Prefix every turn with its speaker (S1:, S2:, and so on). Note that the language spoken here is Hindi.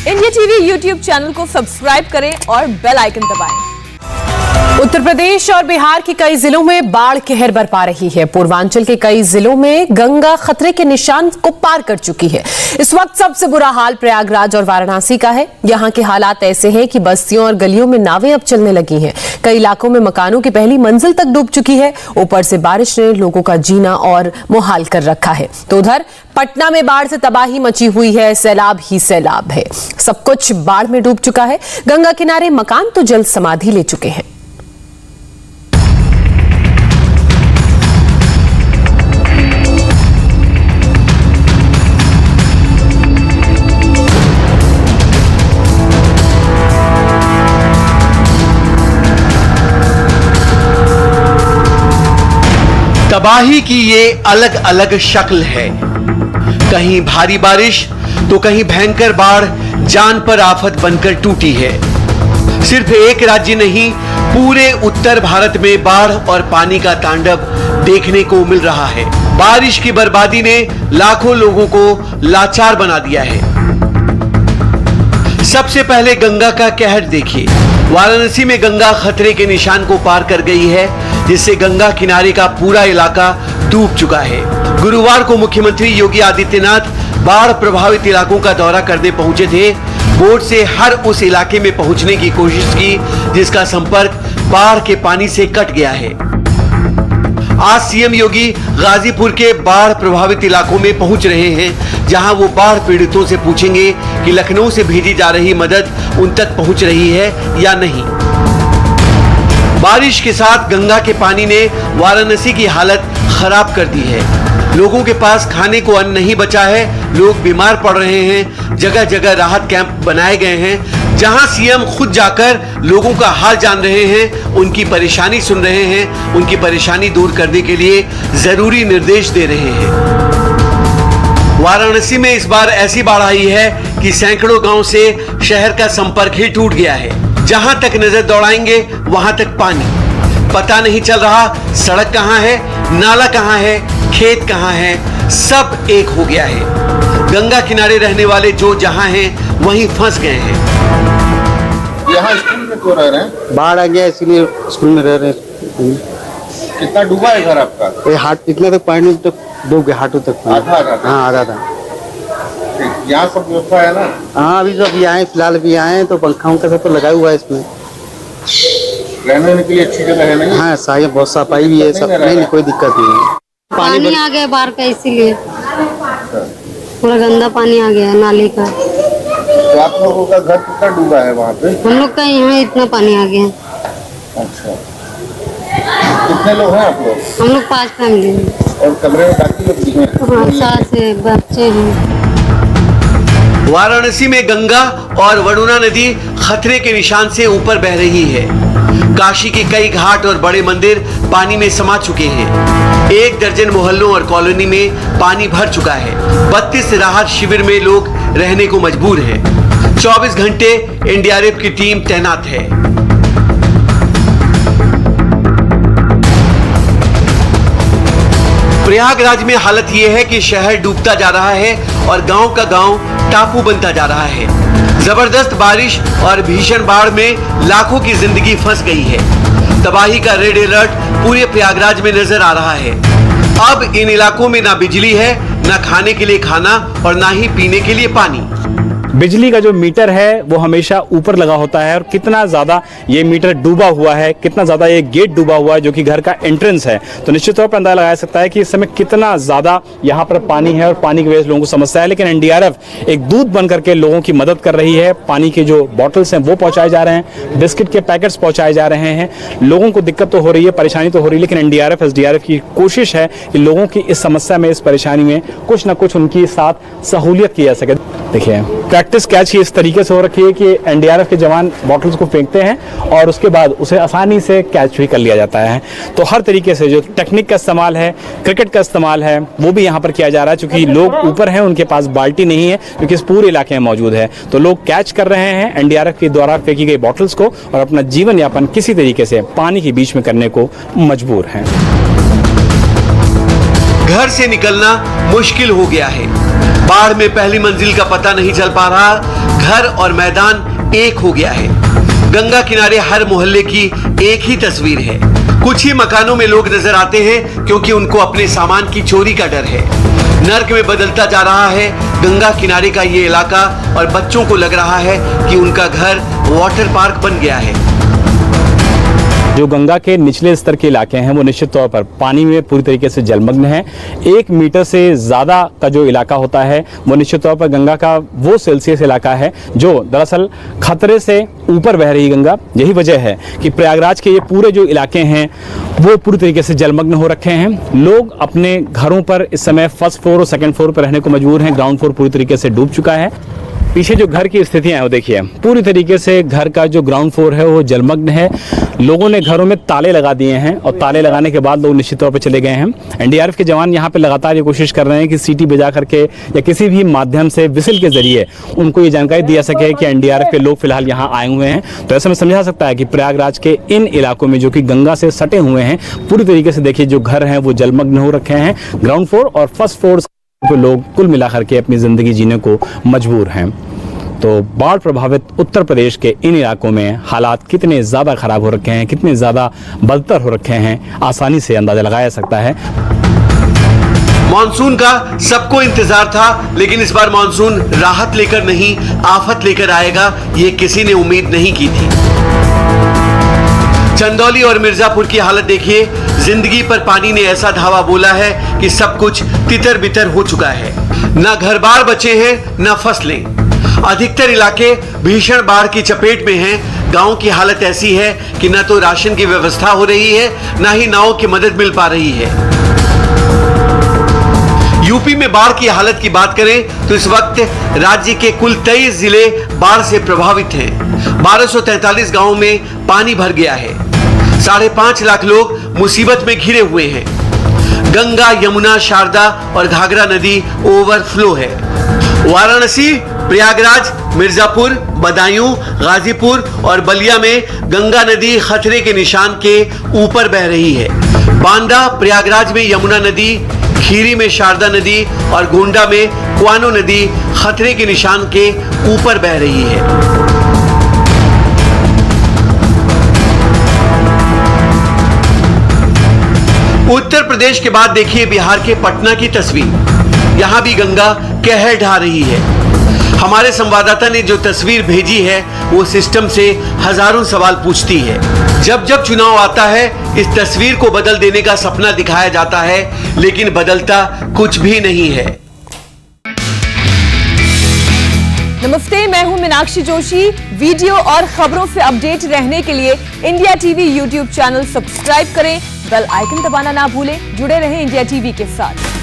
S1: इंडिया टीवी यूट्यूब चैनल को सब्सक्राइब करें और बेल आइकन दबाएं।
S2: उत्तर प्रदेश और बिहार के कई जिलों में बाढ़ कहर बरपा रही है। पूर्वांचल के कई जिलों में गंगा खतरे के निशान को पार कर चुकी है। इस वक्त सबसे बुरा हाल प्रयागराज और वाराणसी का है। यहाँ के हालात ऐसे हैं कि बस्तियों और गलियों में नावें अब चलने लगी हैं। कई इलाकों में मकानों की पहली मंजिल तक डूब चुकी है। ऊपर से बारिश ने लोगों का जीना और मुहाल कर रखा है। तो उधर पटना में बाढ़ से तबाही मची हुई है। सैलाब ही सैलाब है। सब कुछ बाढ़ में डूब चुका है। गंगा किनारे मकान तो जल समाधि ले चुके हैं।
S3: तबाही की ये अलग अलग शक्ल है। कहीं भारी बारिश तो कहीं भयंकर बाढ़ जान पर आफत बनकर टूटी है। सिर्फ एक राज्य नहीं, पूरे उत्तर भारत में बाढ़ और पानी का तांडव देखने को मिल रहा है। बारिश की बर्बादी ने लाखों लोगों को लाचार बना दिया है। सबसे पहले गंगा का कहर देखिए। वाराणसी में गंगा खतरे के निशान को पार कर गई है, जिससे गंगा किनारे का पूरा इलाका डूब चुका है। गुरुवार को मुख्यमंत्री योगी आदित्यनाथ बाढ़ प्रभावित इलाकों का दौरा करने पहुंचे थे। बोट से हर उस इलाके में पहुंचने की कोशिश की जिसका संपर्क बाढ़ के पानी से कट गया है। आज सीएम योगी गाजीपुर के बाढ़ प्रभावित इलाकों में पहुंच रहे हैं, जहां वो बाढ़ पीड़ितों से पूछेंगे कि लखनऊ से भेजी जा रही मदद उन तक पहुंच रही है या नहीं। बारिश के साथ गंगा के पानी ने वाराणसी की हालत खराब कर दी है। लोगों के पास खाने को अन्न नहीं बचा है। लोग बीमार पड़ रहे हैं। जगह जगह राहत कैंप बनाए गए हैं, जहां सीएम खुद जाकर लोगों का हाल जान रहे हैं, उनकी परेशानी सुन रहे हैं, उनकी परेशानी दूर करने के लिए जरूरी निर्देश दे रहे हैं। वाराणसी में इस बार ऐसी बाढ़ आई है कि सैकड़ों गांव से शहर का संपर्क ही टूट गया है। जहां तक नजर दौड़ाएंगे वहां तक पानी। पता नहीं चल रहा सड़क कहां है, नाला कहां है, खेत कहां है, सब एक हो गया है। गंगा किनारे रहने वाले जो जहां हैं वहीं फंस गए हैं।
S4: यहाँ स्कूल में क्यों रह रहे हैं?
S5: बाढ़ आ गया इसलिए स्कूल में रह रहे हैं।
S4: कितना डूबा है घर आपका?
S5: ये हाट इतना तक पानी तक डूब गया, हाटों तक।
S4: आधा
S5: हाँ, आधा था।
S4: यहाँ सब व्यवस्था है ना?
S5: हाँ, अभी जो अभी आए फिलहाल भी आए तो पंखा उनका सब तो लगा हुआ है इसमें।
S4: रहने के लिए अच्छी जगह है नहीं?
S5: हाँ, सही, बहुत सफाई भी है सब। नहीं, कोई दिक्कत नहीं है।
S6: पानी आ गया बाढ़ का, इसीलिए पूरा गंदा पानी आ गया नाले का।
S4: तो आप लोगों का घर कितना डूबा है वहाँ पे?
S6: हम लोग का यहाँ इतना पानी आ गया।
S4: अच्छा, कितने लोग हैं आप लोग?
S6: हम लोग 5 फैमिली हैं।
S4: और कमरे में बाकी लोग भी हैं?
S6: हाँ, सास है, बच्चे हैं।
S3: वाराणसी में गंगा और वरुणा नदी खतरे के निशान से ऊपर बह रही है। काशी के कई घाट और बड़े मंदिर पानी में समा चुके हैं। 1 दर्जन मोहल्लों और कॉलोनी में पानी भर चुका है। 32 राहत शिविर में लोग रहने को मजबूर हैं। 24 घंटे एनडीआरएफ की टीम तैनात है। प्रयागराज में हालत यह है कि शहर डूबता जा रहा है और गांव का गांव टापू बनता जा रहा है। जबरदस्त बारिश और भीषण बाढ़ में लाखों की जिंदगी फंस गई है। तबाही का रेड अलर्ट पूरे प्रयागराज में नजर आ रहा है। अब इन इलाकों में ना बिजली है, ना खाने के लिए खाना और ना ही पीने के लिए पानी।
S7: बिजली का जो मीटर है वो हमेशा ऊपर लगा होता है और कितना ज़्यादा ये मीटर डूबा हुआ है, कितना ज़्यादा ये गेट डूबा हुआ है जो कि घर का एंट्रेंस है, तो निश्चित तौर पर अंदाजा लगाया सकता है कि इस समय कितना ज़्यादा यहाँ पर पानी है और पानी की वजह से लोगों को समस्या है। लेकिन एनडीआरएफ एक दूत बन करके लोगों की मदद कर रही है। पानी के जो बॉटल्स हैं वो पहुँचाए जा रहे हैं, बिस्किट के पैकेट्स पहुँचाए जा रहे हैं। लोगों को दिक्कत तो हो रही है, परेशानी तो हो रही है, लेकिन एनडीआरएफ एसडीआरएफ की कोशिश है कि लोगों की इस समस्या में, इस परेशानी में कुछ ना कुछ उनकी साथ सहूलियत की जा सके। देखिए, प्रैक्टिस कैच ही इस तरीके से हो रखी है कि एनडीआरएफ के जवान बॉटल्स को फेंकते हैं और उसके बाद उसे आसानी से कैच भी कर लिया जाता है। तो हर तरीके से जो टेक्निक का इस्तेमाल है, क्रिकेट का इस्तेमाल है, वो भी यहाँ पर किया जा रहा है। चूंकि लोग ऊपर हैं, उनके पास बाल्टी नहीं है, क्योंकि इस पूरे इलाके में मौजूद है, तो लोग कैच कर रहे हैं एनडीआरएफ के द्वारा फेंकी गई बॉटल्स को और अपना जीवन यापन किसी तरीके से पानी के बीच में करने को मजबूर हैं।
S3: घर से निकलना मुश्किल हो गया है। बाढ़ में पहली मंजिल का पता नहीं चल पा रहा। घर और मैदान एक हो गया है। गंगा किनारे हर मोहल्ले की एक ही तस्वीर है। कुछ ही मकानों में लोग नजर आते हैं क्योंकि उनको अपने सामान की चोरी का डर है। नर्क में बदलता जा रहा है गंगा किनारे का ये इलाका और बच्चों को लग रहा है कि उनका घर वाटर पार्क बन गया है।
S7: जो गंगा के निचले स्तर के इलाके हैं वो निश्चित तौर पर पानी में पूरी तरीके से जलमग्न है। 1 मीटर से ज़्यादा का जो इलाका होता है वो निश्चित तौर पर गंगा का वो सेल्सियस इलाका है जो दरअसल खतरे से ऊपर बह रही गंगा। यही वजह है कि प्रयागराज के ये पूरे जो इलाके हैं वो पूरी तरीके से जलमग्न हो रखे हैं। लोग अपने घरों पर इस समय फर्स्ट फ्लोर और सेकंड फ्लोर पर रहने को मजबूर हैं। ग्राउंड फ्लोर पूरी तरीके से डूब चुका है। पीछे जो घर की स्थितियां हैं वो देखिए, पूरी तरीके से घर का जो ग्राउंड फ्लोर है वो जलमग्न है। लोगों ने घरों में ताले लगा दिए हैं और ताले लगाने के बाद लोग निश्चित तौर पर चले गए हैं। एनडीआरएफ के जवान यहाँ पे लगातार ये कोशिश कर रहे हैं कि सीटी बजा करके या किसी भी माध्यम से विसिल के जरिए उनको ये जानकारी दी जा सके कि एनडीआरएफ के लोग फिलहाल यहाँ आए हुए हैं। तो ऐसे में समझा सकता है कि प्रयागराज के इन इलाकों में जो कि गंगा से सटे हुए हैं पूरी तरीके से देखिए जो घर हैं वो जलमग्न हो रखे हैं। ग्राउंड फ्लोर और फर्स्ट फ्लोर पे लोग कुल मिलाकर के अपनी जिंदगी जीने को मजबूर हैं। तो बाढ़ प्रभावित उत्तर प्रदेश के इन इलाकों में हालात कितने ज़्यादा खराब हो रखे हैं, कितने ज़्यादा बदतर हो रखे हैं, आसानी से अंदाजा लगाया जा सकता है।
S3: मानसून का सबको इंतजार था, लेकिन इस बार मानसून राहत लेकर नहीं आफत लेकर आएगा ये किसी ने उम्मीद नहीं की थी। चंदौली और मिर्जापुर की हालत देखिए। जिंदगी पर पानी ने ऐसा धावा बोला है कि सब कुछ तितर बितर हो चुका है। ना घर बार बचे हैं ना फसलें। अधिकतर इलाके भीषण बाढ़ की चपेट में हैं। गांव की हालत ऐसी है कि न तो राशन की व्यवस्था हो रही है, न ही नाव की मदद मिल पा रही है। यूपी में बाढ़ की हालत की बात करें तो इस वक्त राज्य के कुल 23 जिले बाढ़ से प्रभावित हैं। 1243 गांवों में पानी भर गया है। 5.5 लाख लोग मुसीबत में घिरे हुए हैं। गंगा, यमुना, शारदा और घाघरा नदी ओवरफ्लो है। वाराणसी, प्रयागराज, मिर्जापुर, बदायूं, गाजीपुर और बलिया में गंगा नदी खतरे के निशान के ऊपर बह रही है। बांदा, प्रयागराज में यमुना नदी, खीरी में शारदा नदी और गोंडा में कुआनो नदी खतरे के निशान के ऊपर बह रही है। उत्तर प्रदेश के बाद देखिए बिहार के पटना की तस्वीर। यहां भी गंगा कहर ढा रही है। हमारे संवाददाता ने जो तस्वीर भेजी है वो सिस्टम से हजारों सवाल पूछती है। जब जब चुनाव आता है इस तस्वीर को बदल देने का सपना दिखाया जाता है, लेकिन बदलता कुछ भी नहीं है।
S1: नमस्ते, मैं हूं मीनाक्षी जोशी। वीडियो और खबरों से अपडेट रहने के लिए India TV YouTube channel subscribe करें, बेल आइकन दबाना ना भूलें। जुड़े रहें इंडिया टीवी के साथ।